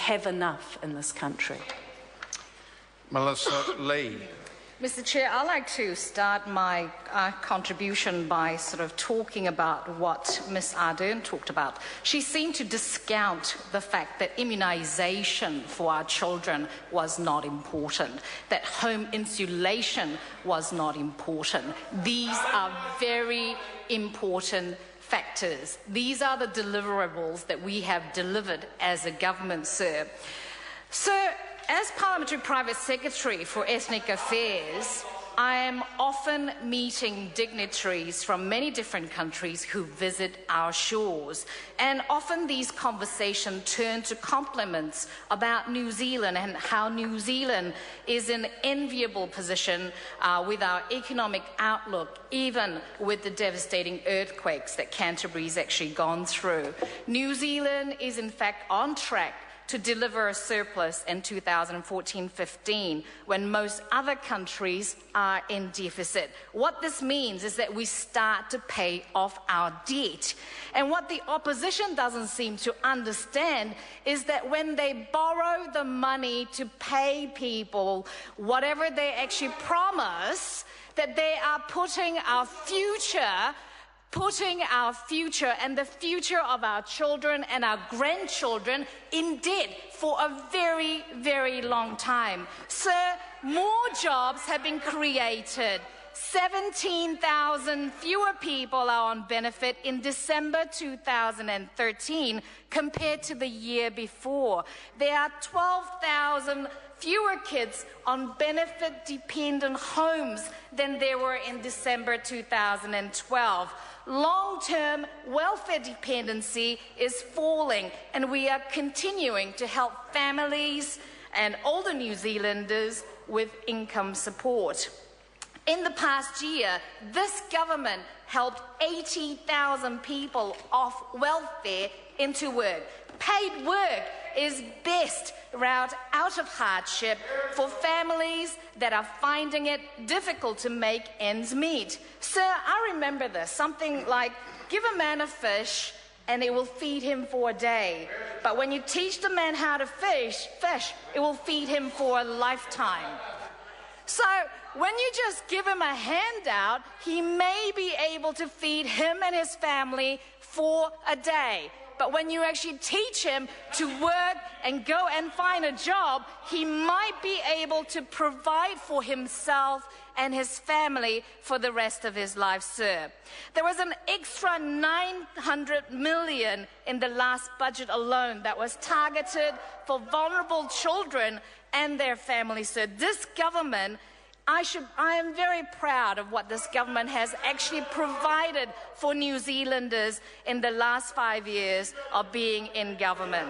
have enough in this country? Melissa Lee. Mr. Chair, I'd like to start my contribution by sort of talking about what Ms. Ardern talked about. She seemed to discount the fact that immunisation for our children was not important, that home insulation was not important. These are very important factors. These are the deliverables that we have delivered as a government, sir. Sir, as Parliamentary Private Secretary for Ethnic Affairs, I am often meeting dignitaries from many different countries who visit our shores, and often these conversations turn to compliments about New Zealand and how New Zealand is in an enviable position with our economic outlook, even with the devastating earthquakes that Canterbury's actually gone through. New Zealand is in fact on track to deliver a surplus in 2014-15 when most other countries are in deficit. What this means is that we start to pay off our debt. And what the opposition doesn't seem to understand is that when they borrow the money to pay people whatever they actually promise, that they are putting our future and the future of our children and our grandchildren in debt for a very, very long time. Sir, more jobs have been created. 17,000 fewer people are on benefit in December 2013 compared to the year before. There are 12,000 fewer kids on benefit-dependent homes than there were in December 2012. Long-term welfare dependency is falling, and we are continuing to help families and older New Zealanders with income support. In the past year, this government helped 80,000 people off welfare into work. Paid work is best route out of hardship for families that are finding it difficult to make ends meet. Sir, I remember this, something like, give a man a fish and it will feed him for a day. But when you teach the man how to fish, it will feed him for a lifetime. So when you just give him a handout, he may be able to feed him and his family for a day. But when you actually teach him to work and go and find a job, he might be able to provide for himself and his family for the rest of his life, sir. There was an extra $900 million in the last budget alone that was targeted for vulnerable children and their families, sir. This government, I am very proud of what this government has actually provided for New Zealanders in the last 5 years of being in government.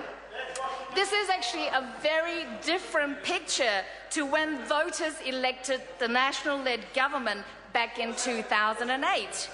This is actually a very different picture to when voters elected the national-led government back in 2008.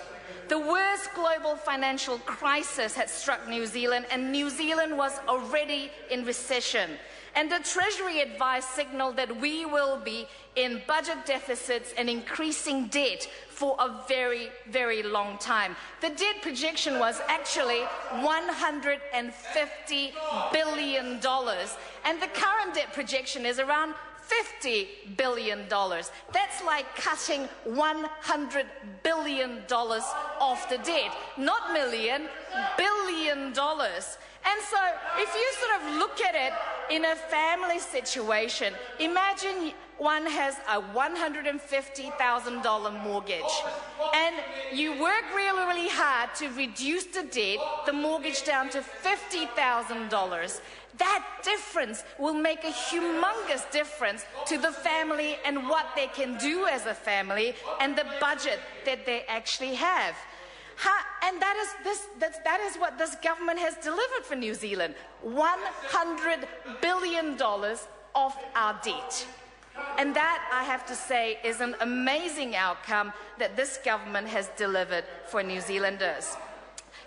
The worst global financial crisis had struck New Zealand, and New Zealand was already in recession. And the Treasury advice signalled that we will be in budget deficits and increasing debt for a very, very long time. The debt projection was actually $150 billion, and the current debt projection is around $50 billion. That's like cutting $100 billion off the debt. Not million, $billion. And so if you sort of look at it in a family situation, imagine one has a $150,000 mortgage and you work really, really hard to reduce the debt, the mortgage down to $50,000. That difference will make a humongous difference to the family and what they can do as a family and the budget that they actually have. And that is what this government has delivered for New Zealand, $100 billion off our debt. And that, I have to say, is an amazing outcome that this government has delivered for New Zealanders.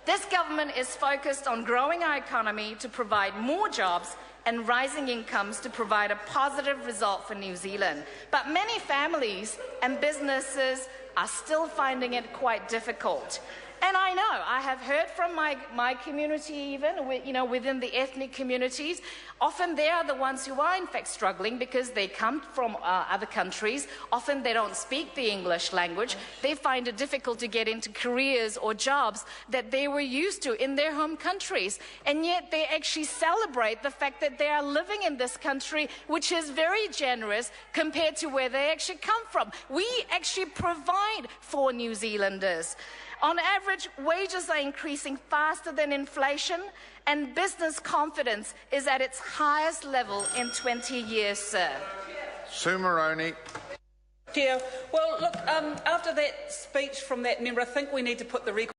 This government is focused on growing our economy to provide more jobs and rising incomes to provide a positive result for New Zealand. But many families and businesses are still finding it quite difficult. And I know, I have heard from my community even, within the ethnic communities, often they are the ones who are in fact struggling because they come from other countries. Often they don't speak the English language. They find it difficult to get into careers or jobs that they were used to in their home countries. And yet they actually celebrate the fact that they are living in this country, which is very generous compared to where they actually come from. We actually provide for New Zealanders. On average, wages are increasing faster than inflation, and business confidence is at its highest level in 20 years, sir. Sue Moroney. Chair, well, look, after that speech from that member, I think we need to put the record